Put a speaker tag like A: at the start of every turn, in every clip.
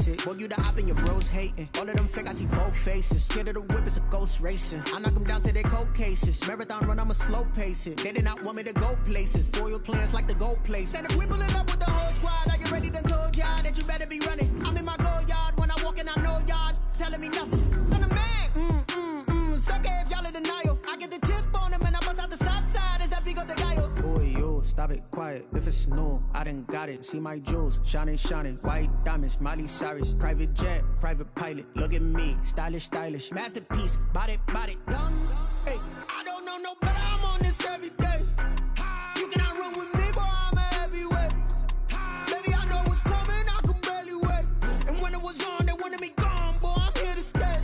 A: basic. Boy, you the op and your bros hating. All of them fake, I see both faces. Scared of the whip, it's a ghost racing. I knock them down to their cold cases. Marathon run, I'ma slow pace it. They did not want me to go places. Foil plans like the gold place. And if we pulling up with the whole squad, are you ready to told y'all that you better be running? I'm in my go yard when I walk in, I know y'all telling me nothing. I'm the man, sucker if y'all in denial. I get the chip on them and I bust out the south side. Is that Vigo de Gallo? Boy, yo, stop it, quiet. If it's new, I done got it. See my jewels, shining, shining. White diamonds, Miley Cyrus. Private jet, private pilot. Look at me, stylish, stylish. Masterpiece, body, young. Hey, I don't know no better. I'm on this every day. You cannot run with me, boy, I'm a heavyweight. Baby, I know what's coming, I can barely wait. And when it was on, they wanted me gone, boy, I'm here to stay.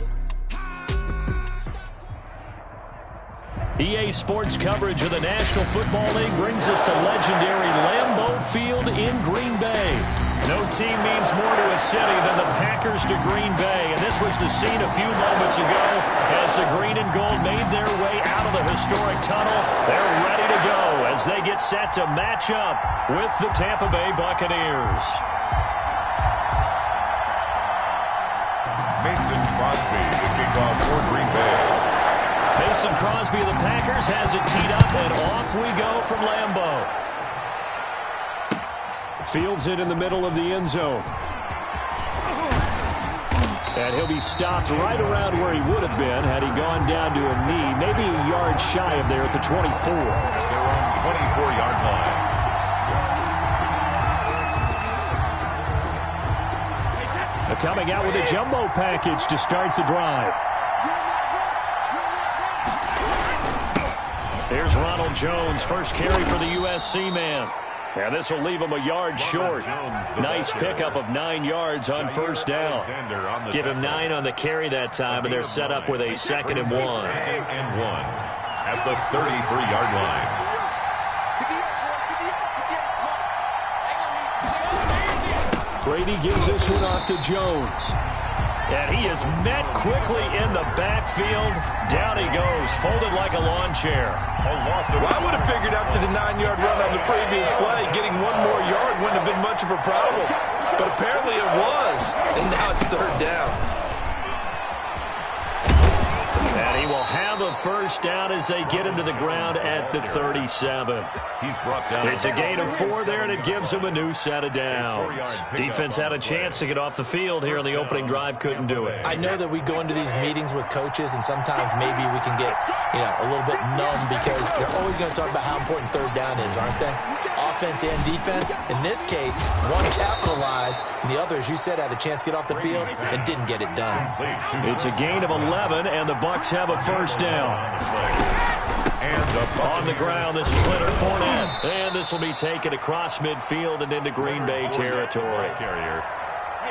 B: EA Sports coverage of the National Football League brings us to legendary Lambeau Field in Green Bay. No team means more to a city than the Packers to Green Bay, and this was the scene a few moments ago as the green and gold made their way out of the historic tunnel. They're ready to go as they get set to match up with the Tampa Bay Buccaneers.
C: Mason Crosby to kick off for Green Bay.
B: Mason Crosby of the Packers has it teed up, and off we go from Lambeau. Fields it in the middle of the end zone. And he'll be stopped right around where he would have been had he gone down to a knee, maybe a yard shy of there at the 24.
C: They're on 24-yard line.
B: They're coming out with a jumbo package to start the drive. Here's Ronald Jones, first carry for the USC man. And this will leave him a yard short. Nice pickup of 9 yards on first down. Give him 9 on the carry that time, and they're set up with a 2nd and 1.
C: 2nd and 1 at the 33-yard line.
B: Brady gives this one off to Jones. And he is met quickly in the backfield. Down he goes, folded like a lawn chair.
D: Well, I would have figured up to the 9-yard run on the previous play. Getting 1 more yard wouldn't have been much of a problem. But apparently it was. And now it's 3rd down.
B: And he will have a first down as they get him to the ground at the 37.
C: He's brought down.
B: It's a gain of 4 there, and it gives him a new set of downs. Defense had a chance to get off the field here in the opening drive, couldn't do it.
E: I know that we go into these meetings with coaches, and sometimes maybe we can get, a little bit numb because they're always going to talk about how important 3rd down is, aren't they? Offense and defense. In this case, one capitalized, and the other, as you said, had a chance to get off the field and didn't get it done.
B: It's a gain of 11, and the Bucs have a first down. On the ground, this is Leonard Fournette. And this will be taken across midfield and into Green Bay territory.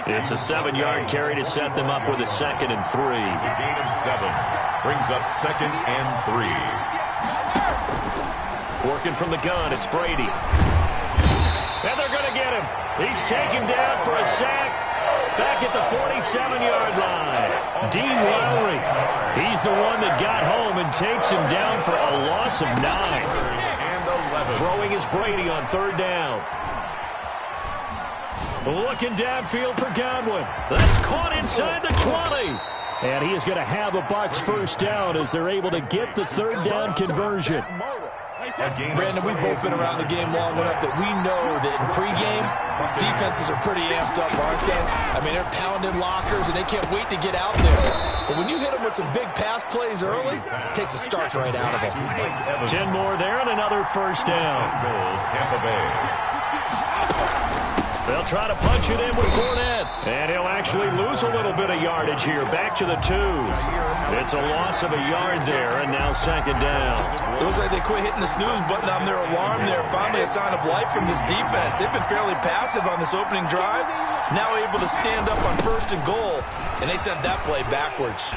B: It's a 7-yard carry to set them up with a 2nd and 3.
C: It's a gain of 7. Brings up 2nd and 3.
B: Working from the gun, it's Brady. And they're going to get him. He's taken down for a sack. Back at the 47-yard line. Dean Lowry. He's the one that got home and takes him down for a loss of 9. Throwing is Brady on 3rd down. Looking downfield for Godwin. That's caught inside the 20. And he is going to have a Bucs first down as they're able to get the 3rd down conversion.
D: Brandon, we've both been around the game long enough that we know that in pregame, defenses are pretty amped up, aren't they? I mean, they're pounding lockers, and they can't wait to get out there. But when you hit them with some big pass plays early, it takes the starch right out of them.
B: 10 more there and another first down.
C: Tampa Bay.
B: They'll try to punch it in with Fournette. And he'll actually lose a little bit of yardage here. Back to the 2. It's a loss of a yard there, and now 2nd down.
D: It looks like they quit hitting the snooze button on their alarm there. Finally a sign of life from this defense. They've been fairly passive on this opening drive. Now able to stand up on 1st and goal. And they sent that play backwards.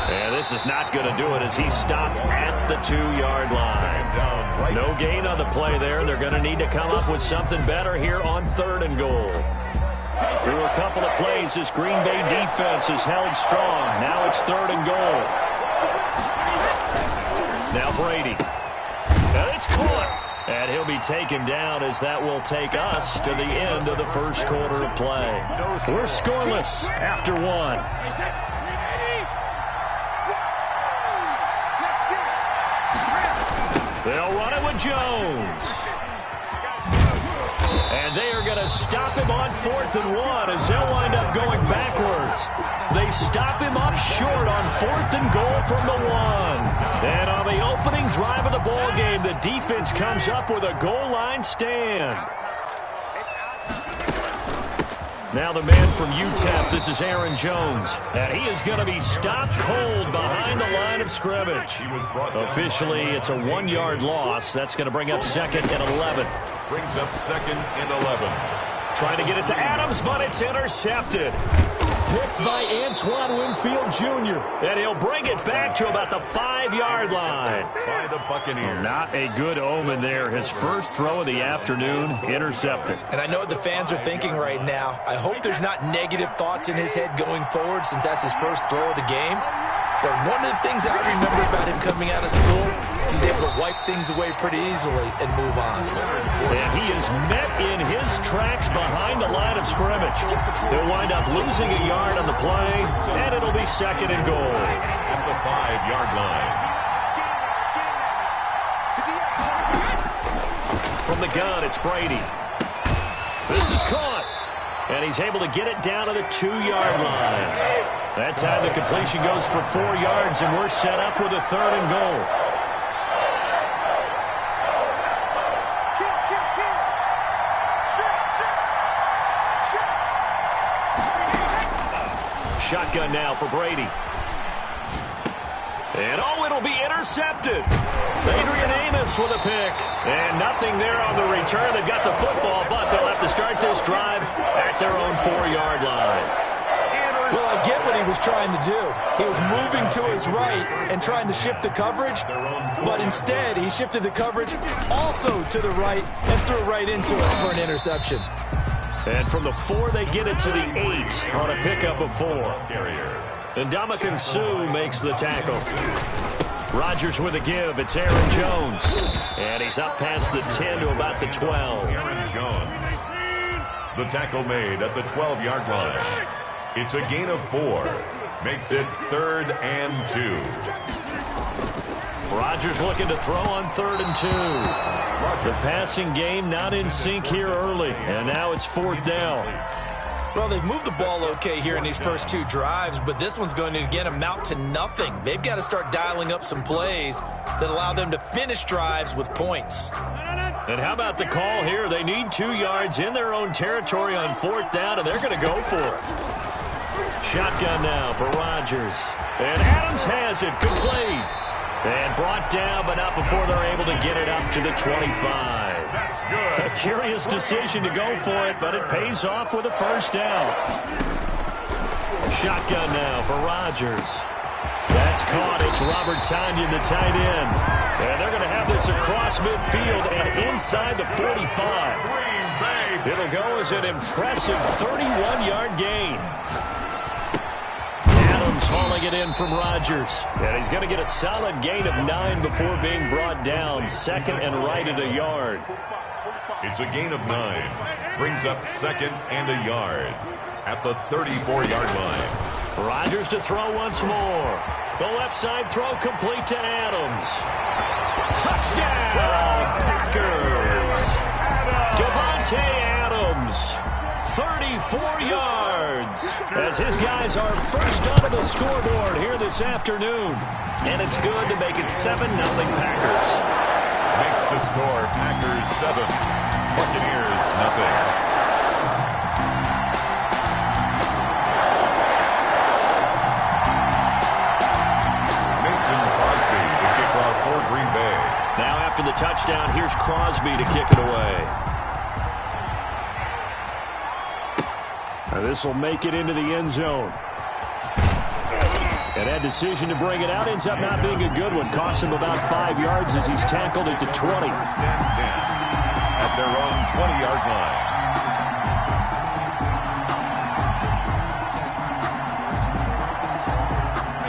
B: And this is not going to do it as he's stopped at the 2-yard line. No gain on the play there. They're going to need to come up with something better here on 3rd and goal. Through a couple of plays, this Green Bay defense is held strong. Now it's 3rd and goal. Now Brady. And it's caught. And he'll be taken down as that will take us to the end of the first quarter of play. We're scoreless after one. They'll run it with Jones. And they are going to stop him on 4th and 1 as they'll wind up going backwards. They stop him up short on 4th and goal from the 1. And on the opening drive of the ball game, the defense comes up with a goal line stand. Now the man from UTEP, this is Aaron Jones. And he is going to be stopped cold behind the line of scrimmage. Officially, it's a 1-yard loss. That's going to bring up 2nd and 11.
C: Brings up 2nd and 11.
B: Trying to get it to Adams, but it's intercepted. Picked by Antoine Winfield Jr. And he'll bring it back to about the 5-yard line.
C: By the Buccaneers.
B: Not a good omen there. His first throw of the afternoon, intercepted.
E: And I know what the fans are thinking right now. I hope there's not negative thoughts in his head going forward since that's his first throw of the game. But one of the things I remember about him coming out of school is he's able to wipe things away pretty easily and move on.
B: And he is met in his tracks behind the line of scrimmage. He'll wind up losing a yard on the play, and it'll be 2nd and goal.
C: At the 5-yard line.
B: From the gun, it's Brady. This is caught. And he's able to get it down to the 2-yard line. That time the completion goes for 4 yards, and we're set up with a 3rd and goal. Shotgun now for Brady. And it'll be intercepted. Adrian Amos with a pick. And nothing there on the return. They've got the football, but they'll have to start this drive at their own 4-yard line.
E: Well, I get what he was trying to do. He was moving to his right and trying to shift the coverage, but instead he shifted the coverage also to the right and threw right into it for an interception.
B: And from the 4, they get it to the 8 on a pickup of 4. And Ndamukong Suh makes the tackle. Rodgers with a give. It's Aaron Jones. And he's up past the 10 to about the 12.
C: Aaron Jones. The tackle made at the 12-yard line. It's a gain of 4. Makes it 3rd and 2.
B: Rodgers looking to throw on 3rd and 2. The passing game not in sync here early. And now it's 4th down.
E: Well, they've moved the ball okay here in these first 2 drives, but this one's going to, again, amount to nothing. They've got to start dialing up some plays that allow them to finish drives with points.
B: And how about the call here? They need 2 yards in their own territory on 4th down, and they're going to go for it. Shotgun now for Rodgers. And Adams has it. Good play. And brought down, but not before they're able to get it up to the 25.
C: That's good.
B: A curious decision to go for it, but it pays off with a 1st down. Shotgun now for Rodgers. That's caught. It's Robert Tonyan, the tight end. And they're going to have this across midfield and inside the 45. It'll go as an impressive 31-yard gain. Adams hauling it in from Rodgers. And he's going to get a solid gain of 9 before being brought down. 2nd and right at a yard.
C: It's a gain of 9. Brings up 2nd and a yard at the 34-yard line.
B: Rodgers to throw once more. The left side throw complete to Adams. Touchdown, Packers. Davante Adams, 34 yards, as his guys are first onto the scoreboard here this afternoon. And it's good to make it 7-0 Packers.
C: Makes the score Packers 7, Buccaneers 0.
B: Now after the touchdown, here's Crosby to kick it away. This will make it into the end zone. And that decision to bring it out ends up not being a good one. Costs him about 5 yards as he's tackled at the 20.
C: At their own 20-yard line.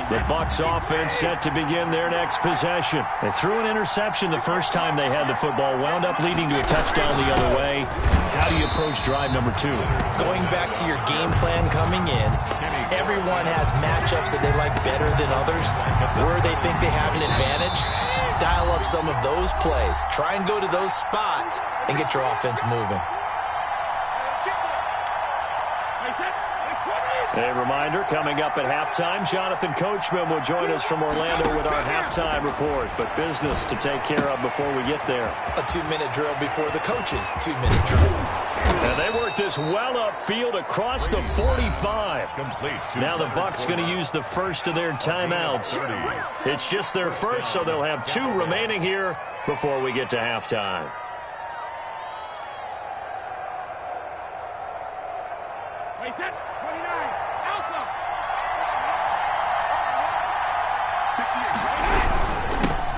B: The Bucs offense set to begin their next possession. They threw an interception the first time they had the football, wound up leading to a touchdown the other way. How do you approach drive number 2?
E: Going back to your game plan coming in, everyone has matchups that they like better than others. Where they think they have an advantage, dial up some of those plays. Try and go to those spots and get your offense moving.
B: A reminder, coming up at halftime, Jonathan Coachman will join us from Orlando with our halftime report. But business to take care of before we get there.
E: A 2-minute drill before the coach's 2-minute drill.
B: And they work this well upfield across the 45. Now the Bucs going to use the first of their timeouts. It's just their first, so they'll have 2 remaining here before we get to halftime.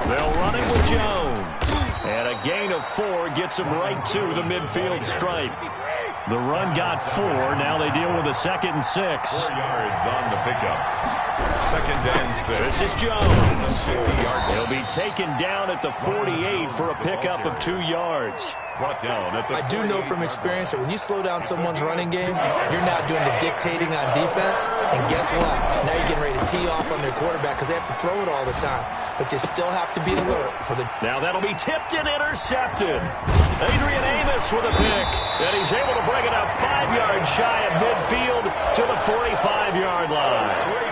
B: They'll run it with Jones. And a gain of 4 gets them right to the midfield stripe. The run got 4. Now they deal with a 2nd and 6.
C: 4 yards on the pickup. 2nd and 6.
B: This is Jones. He'll be taken down at the 48 for a pickup of 2 yards.
E: I do know from experience that when you slow down someone's running game, you're now doing the dictating on defense. And guess what? Now you're getting ready to tee off on their quarterback because they have to throw it all the time. But you still have to be alert for the...
B: Now that'll be tipped and intercepted. Adrian Amos with a pick. And he's able to bring it up 5 yards shy of midfield to the 45-yard line.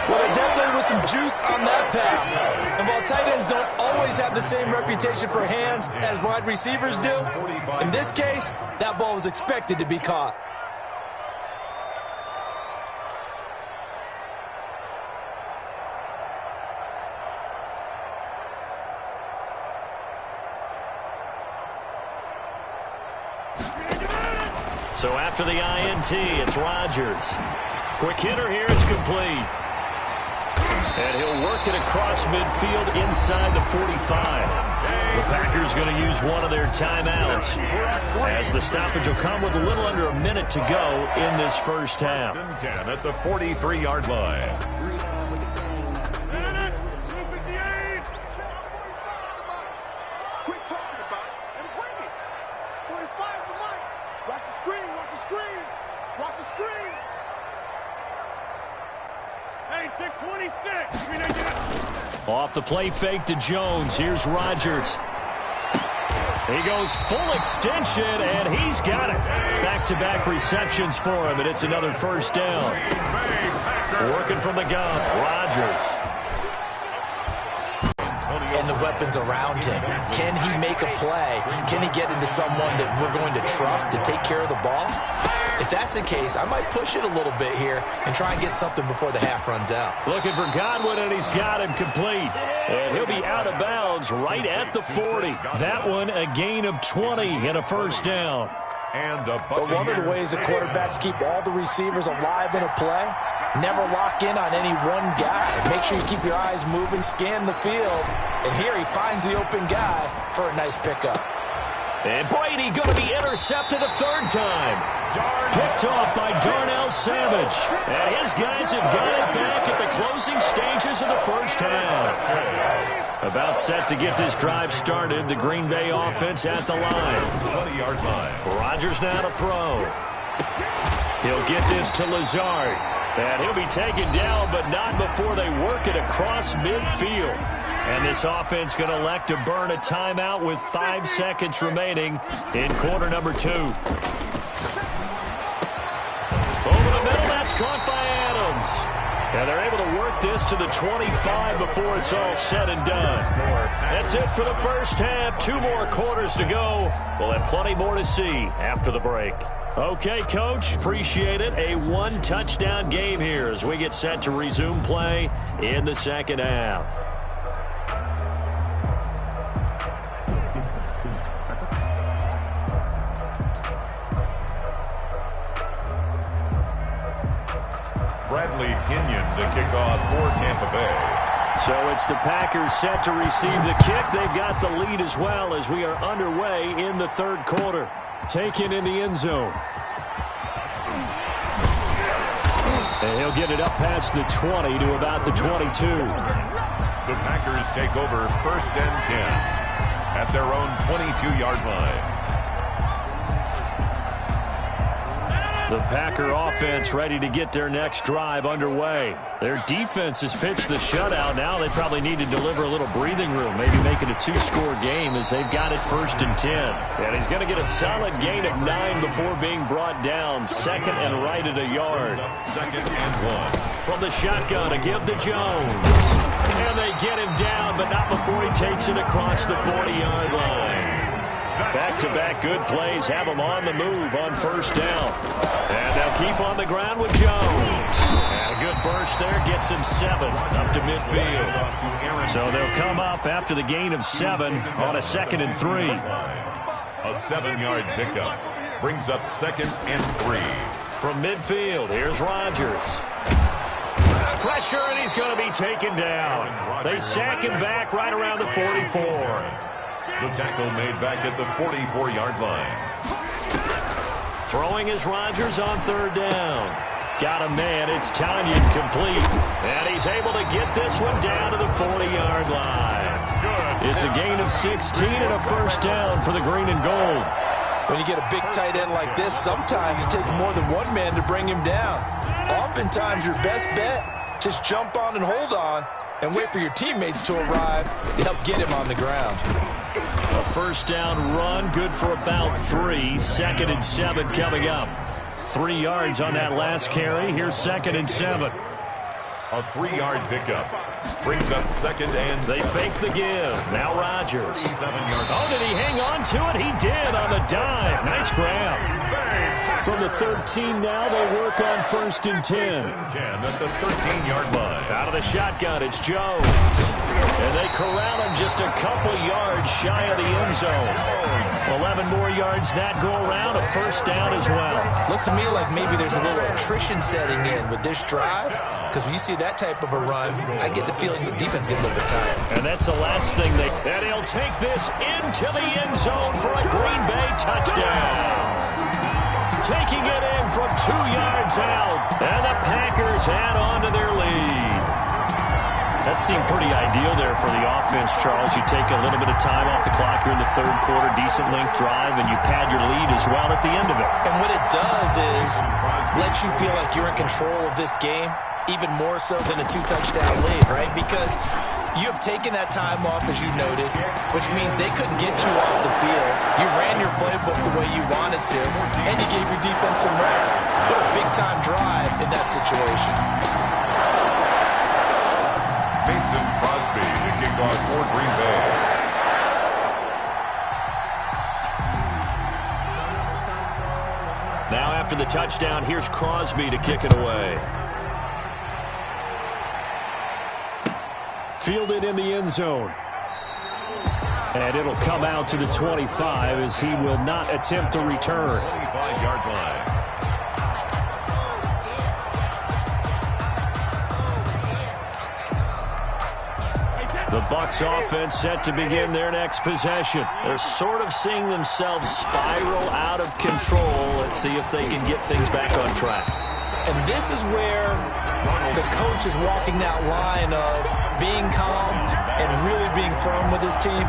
E: Well, there definitely was some juice on that pass. And while tight ends don't always have the same reputation for hands as wide receivers do, in this case, that ball was expected to be caught.
B: So after the INT, it's Rodgers. Quick hitter here, it's complete. And he'll work it across midfield inside the 45. The Packers going to use one of their timeouts, as the stoppage will come with a little under a minute to go in this first half.
C: 10 at the 43-yard line.
F: Quit talking about it and bring it. 45's the line. Watch the screen, watch the screen. Watch the screen. Hey, take 26.
B: Off the play fake to Jones. Here's Rodgers. He goes full extension, and he's got it. Back-to-back receptions for him, and it's another first down. Working from the gun, Rodgers.
E: And the weapons around him. Can he make a play? Can he get into someone that we're going to trust to take care of the ball? If that's the case, I might push it a little bit here and try and get something before the half runs out.
B: Looking for Godwin, and he's got him complete. And he'll be out of bounds right at the 40. That one a gain of 20 and a first down.
E: But one of the ways that quarterbacks keep all the receivers alive in a play, never lock in on any one guy. Make sure you keep your eyes moving, scan the field. And here he finds the open guy for a nice pickup.
B: And Brady going to be intercepted a 3rd time. Picked off by Darnell Savage. And his guys have got it back at the closing stages of the first half. About set to get this drive started. The Green Bay offense at the line.
C: 20-yard line.
B: Rodgers now to throw. He'll get this to Lazard. And he'll be taken down, but not before they work it across midfield. And this offense going to elect to burn a timeout with 5 seconds remaining in quarter number 2. Over the middle, that's caught by Adams. And they're able to work this to the 25 before it's all said and done. That's it for the first half. 2 more quarters to go. We'll have plenty more to see after the break. Okay, Coach, appreciate it. A 1-touchdown game here as we get set to resume play in the second half.
C: Bradley Pinion to kick off for Tampa Bay.
B: So it's the Packers set to receive the kick. They've got the lead as well as we are underway in the 3rd quarter. Taken in the end zone. And he'll get it up past the 20 to about the 22.
C: The Packers take over 1st and 10 at their own 22-yard line.
B: The Packer offense ready to get their next drive underway. Their defense has pitched the shutout. Now they probably need to deliver a little breathing room, maybe make it a 2-score game as they've got it 1st and 10. And he's going to get a solid gain of 9 before being brought down. 2nd and right at a yard.
C: 2nd and 1.
B: From the shotgun, a give to Jones. And they get him down, but not before he takes it across the 40-yard line. Back-to-back good plays have them on the move on 1st down. And they'll keep on the ground with Jones. And a good burst there gets him 7 up to midfield. So they'll come up after the gain of 7 on a 2nd and 3.
C: A 7-yard pickup brings up 2nd and 3.
B: From midfield, here's Rodgers. Pressure, and he's going to be taken down. They sack him back right around the 44.
C: The tackle made back at the 44-yard line.
B: Throwing is Rodgers on 3rd down. Got a man. It's Tanyan complete. And he's able to get this one down to the 40-yard line. It's a gain of 16 and a 1st down for the green and gold.
E: When you get a big tight end like this, sometimes it takes more than one man to bring him down. Oftentimes, your best bet, just jump on and hold on and wait for your teammates to arrive to help get him on the ground.
B: A 1st down run, good for about 3. 2nd and 7 coming up. 3 yards on that last carry. Here's 2nd and 7.
C: A 3-yard pickup brings up 2nd and 7.
B: They fake the give. Now Rodgers.
C: 7-yard.
B: Oh, did he hang on to it? He did on the dive. Nice grab. From the 13 now, they work on 1st and 10.
C: 10 at the 13-yard line.
B: Out of the shotgun, it's Jones. And they corral him just a couple yards shy of the end zone. 11 more yards that go around, a 1st down as well.
E: Looks to me like maybe there's a little attrition setting in with this drive, because when you see that type of a run, I get the feeling the defense gets a little bit tired.
B: And that's the last thing and he'll take this into the end zone for a Green Bay touchdown. Taking it in from 2 yards out, and the Packers add on to their lead. That seemed pretty ideal there for the offense, Charles. You take a little bit of time off the clock here in the 3rd quarter, decent length drive, and you pad your lead as well at the end of it.
E: And what it does is let you feel like you're in control of this game, even more so than a 2-touchdown lead, right? Because you have taken that time off, as you noted, which means they couldn't get you off the field. You ran your playbook the way you wanted to, and you gave your defense some rest. What a big-time drive in that situation.
C: Mason Crosby to kick off for Green Bay.
B: Now after the touchdown, here's Crosby to kick it away. Fielded in the end zone. And it'll come out to the 25 as he will not attempt a return.
C: 25-yard line.
B: The Bucs offense set to begin their next possession. They're sort of seeing themselves spiral out of control. Let's see if they can get things back on track.
E: And this is where the coach is walking that line of being calm and really being firm with his team.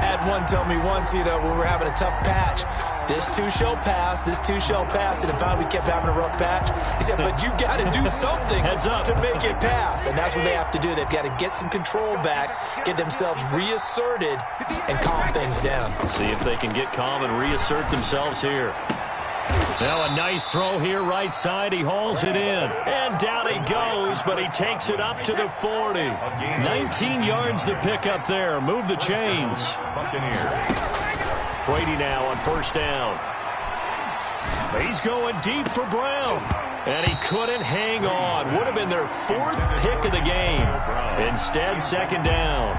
E: Had one tell me once, when we were having a tough patch, this too shall pass, this too shall pass. And finally we kept having a rough patch. He said, but you got to do something to make it pass. And that's what they have to do. They've got to get some control back, get themselves reasserted, and calm things down.
B: See if they can get calm and reassert themselves here. Now a nice throw here right side. He hauls it in. And down he goes, but he takes it up to the 40. 19 yards to pick up there. Move the chains.
C: Buccaneers.
B: Brady now on 1st down. He's going deep for Brown. And he couldn't hang on. Would have been their 4th pick of the game. Instead, 2nd down.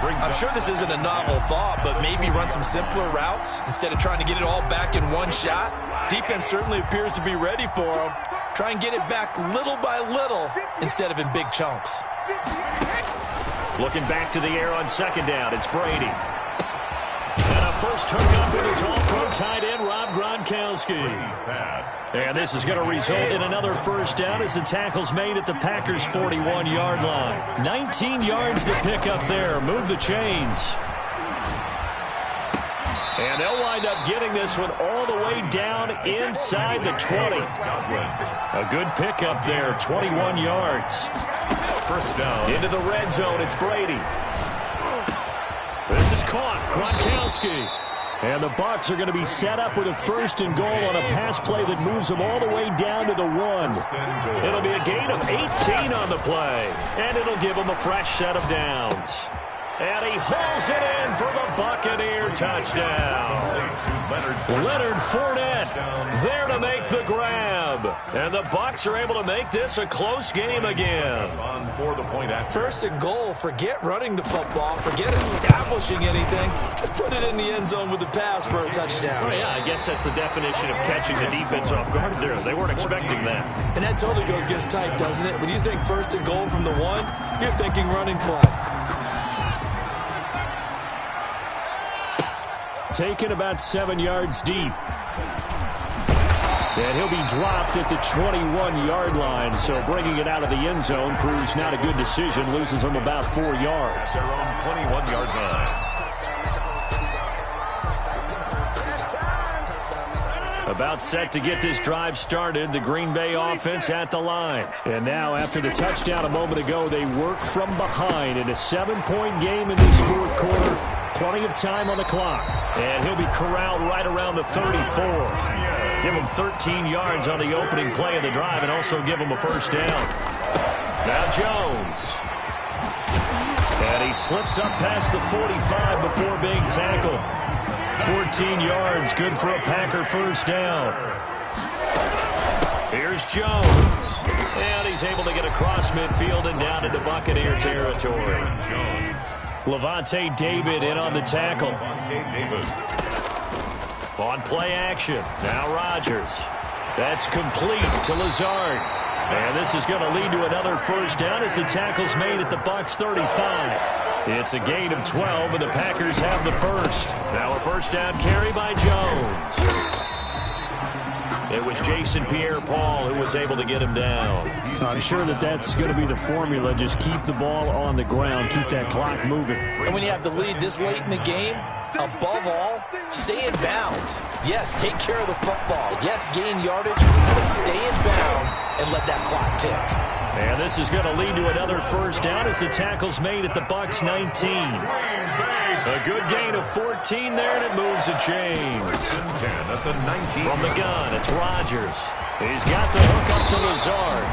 E: I'm sure this isn't a novel thought, but maybe run some simpler routes instead of trying to get it all back in one shot. Defense certainly appears to be ready for them. Try and get it back little by little instead of in big chunks.
B: Looking back to the air on 2nd down, it's Brady. And a first hookup with his all-pro tight end, Rob Gronkowski. And this is going to result in another first down as the tackle's made at the Packers' 41-yard line. 19 yards to pick up there. Move the chains. And they'll wind up getting this one all the way down inside the 20. A good pickup there, 21 yards.
C: First down.
B: Into the red zone, it's Brady. This is caught, Gronkowski. And the Bucs are going to be set up with a first and goal on a pass play that moves them all the way down to the 1. It'll be a gain of 18 on the play, and it'll give them a fresh set of downs. And he hauls it in for the Buccaneer touchdown. Leonard Fournette there to make the grab. And the Bucs are able to make this a close game again.
D: First and goal, forget running the football, forget establishing anything. Just put it in the end zone with the pass for a touchdown.
B: Oh, yeah, I guess that's the definition of catching the defense off guard there. They weren't expecting that.
D: And that totally goes against type, doesn't it? When you think first and goal from the 1, you're thinking running play.
B: Taken about 7 yards deep. And he'll be dropped at the 21-yard line, so bringing it out of the end zone proves not a good decision. Loses him about 4 yards.
C: Their own 21-yard line.
B: About set to get this drive started, the Green Bay offense at the line. And now, after the touchdown a moment ago, they work from behind in a 7-point game in this fourth quarter. Plenty of time on the clock. And he'll be corralled right around the 34. Give him 13 yards on the opening play of the drive and also give him a first down. Now Jones. And he slips up past the 45 before being tackled. 14 yards, good for a Packer first down. Here's Jones. And he's able to get across midfield and down into Buccaneer territory.
C: Jones.
B: Lavonte David in on the tackle. On play action. Now Rodgers. That's complete to Lazard. And this is going to lead to another first down as the tackle's made at the Bucs 35. It's a gain of 12, and the Packers have the first. Now a first down carry by Jones. It was Jason Pierre-Paul who was able to get him down.
G: I'm sure that's going to be the formula. Just keep the ball on the ground. Keep that clock moving.
E: And when you have the lead this late in the game, above all, stay in bounds. Yes, take care of the football. Yes, gain yardage, but stay in bounds and let that clock tick.
B: And this is going to lead to another first down as the tackle's made at the Bucs 19. A good gain of 14 there, and it moves the chains.
C: At the 19.
B: From the gun, it's Rodgers. He's got the hook up to Lazard.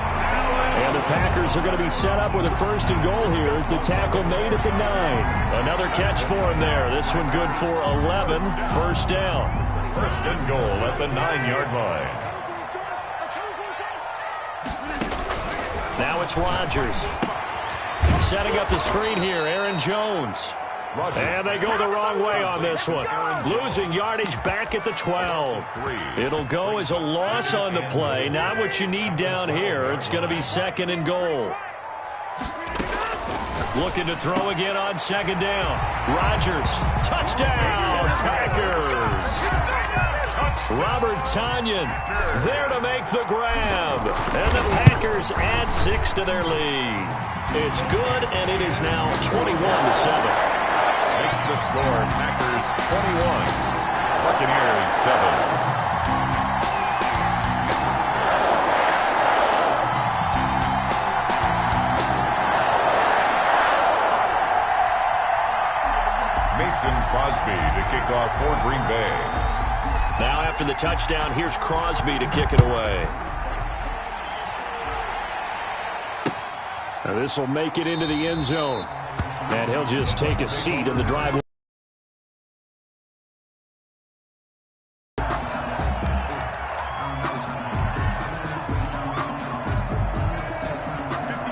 B: And the Packers are going to be set up with a first and goal here as the tackle made at the 9. Another catch for him there. This one good for 11. First down.
C: First and goal at the 9-yard line.
B: Now it's Rodgers. Setting up the screen here, Aaron Jones. And they go the wrong way on this one. Losing yardage back at the 12. It'll go as a loss on the play. Not what you need down here. It's going to be second and goal. Looking to throw again on second down. Rodgers. Touchdown, Packers. Robert Tonyan there to make the grab. And the Packers add 6 to their lead. It's good, and it is now 21-7.
C: Makes the score Packers 21, Buccaneers 7. Mason Crosby to kick off for Green Bay.
B: Now after the touchdown, here's Crosby to kick it away.
G: Now this will make it into the end zone. And he'll just take a seat in the driveway.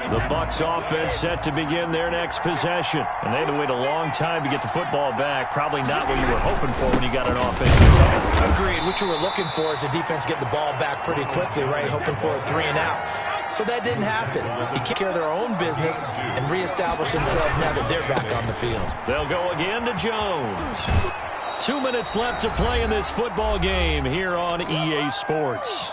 B: The Bucs offense set to begin their next possession. And they had to wait a long time to get the football back. Probably not what you were hoping for when you got an offensive tackle.
E: Agreed. What you were looking for is the defense get the ball back pretty quickly, right? Hoping for a 3 and out. So that didn't happen. They took care of their own business and reestablish themselves now that they're back on the field.
B: They'll go again to Jones. 2 minutes left to play in this football game here on EA Sports.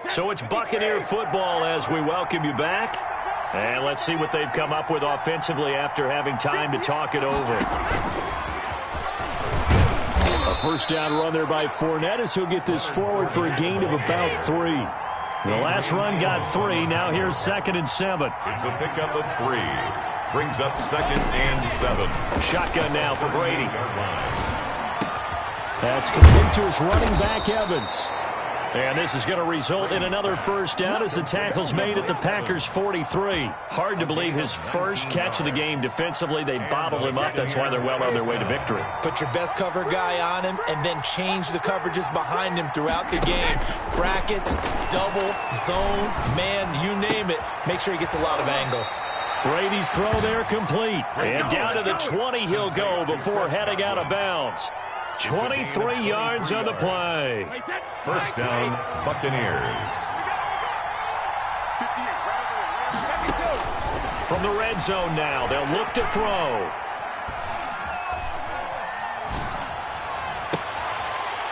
B: So it's Buccaneer football as we welcome you back. And let's see what they've come up with offensively after having time to talk it over. A first down run there by Fournette as he'll get this forward for a gain of about 3. The last run got 3. Now here's 2nd and 7.
C: It's a pickup of 3. Brings up 2nd and 7.
B: Shotgun now for Brady. That's complete to his running back, Evans. And this is going to result in another first down as the tackle's made at the Packers' 43. Hard to believe his first catch of the game defensively. They bottled him up. That's why they're well on their way to victory.
E: Put your best cover guy on him and then change the coverages behind him throughout the game. Brackets, double, zone, man, you name it. Make sure he gets a lot of angles.
B: Brady's throw there complete. And down to the 20 he'll go before heading out of bounds. 23 yards on the play.
C: First down, Buccaneers.
B: From the red zone now, they'll look to throw.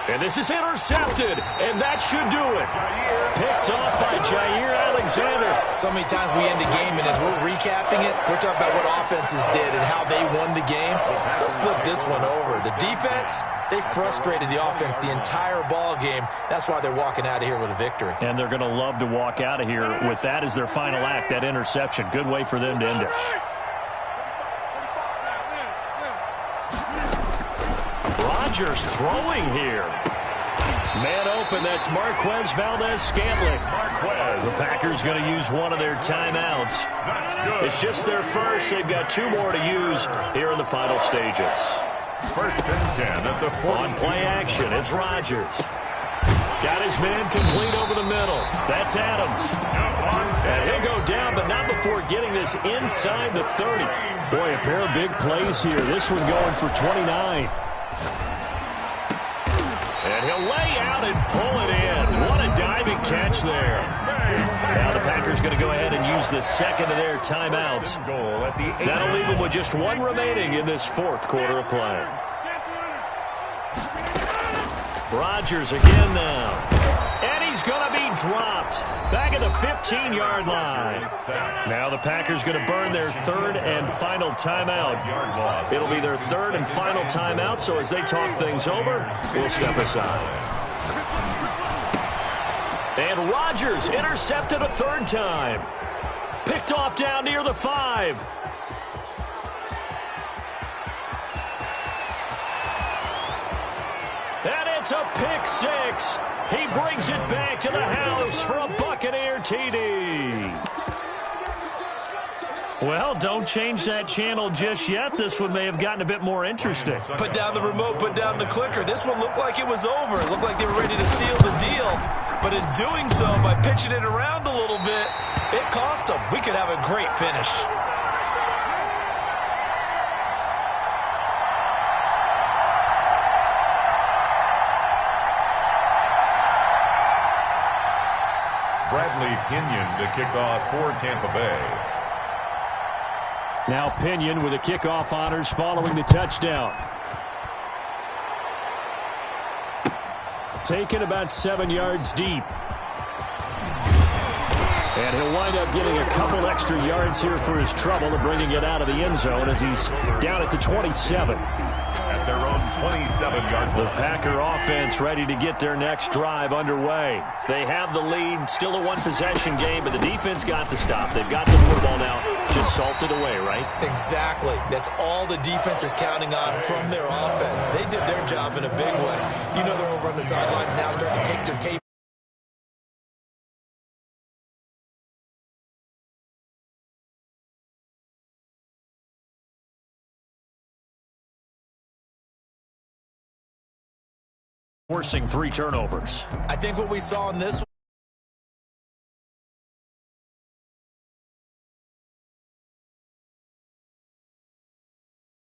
B: And this is intercepted, and that should do it. Picked off by Jair Alexander.
E: So many times we end a game, and as we're recapping it, we're talking about what offenses did and how they won the game. Let's flip this one over. The defense, they frustrated the offense the entire ball game. That's why they're walking out of here with a victory.
B: And they're going to love to walk out of here with that as their final act, that interception. Good way for them to end it. Rodgers throwing here. Man open, that's Marquez Valdes-Scantling. The Packers going to use one of their timeouts. It's just their first. They've got 2 more to use here in the final stages.
C: First and 10 at the 40.
B: On play action, it's Rodgers. Got his man complete over the middle. That's Adams. And he'll go down, but not before getting this inside the 30. Boy, a pair of big plays here. This one going for 29. And he'll lay out and pull it in. What a diving catch there. Now the Packers going to go ahead and use the second of their timeouts. That'll leave them with just 1 remaining in this 4th quarter of play. Rodgers again now. And he's going to be dropped. Back at the 15-yard line. Now the Packers going to burn their 3rd and final timeout. It'll be their 3rd and final timeout, so as they talk things over, we'll step aside. And Rodgers intercepted a 3rd time. Picked off down near the 5. And it's a pick 6. He brings it back to the house for a Buccaneer TD. Well, don't change that channel just yet. This one may have gotten a bit more interesting.
E: Put down the remote, put down the clicker. This one looked like it was over. It looked like they were ready to seal the deal. But in doing so, by pitching it around a little bit, it cost them. We could have a great finish.
C: Bradley Pinion to kick off for Tampa Bay.
G: Now Pinion with the kickoff honors following the touchdown. Taken about 7 yards deep. And he'll wind up getting a couple extra yards here for his trouble and bringing it out of the end zone as he's down at the 27.
C: At their own 27-yard line.
B: The Packer offense ready to get their next drive underway. They have the lead, still a 1-possession game, but the defense got the stop. They've got the football now, just salted away, right?
E: Exactly. That's all the defense is counting on from their offense. They did their job in a big way. You know they're over on the sidelines now starting to take their tape.
B: Forcing 3 turnovers.
E: I think what we saw in this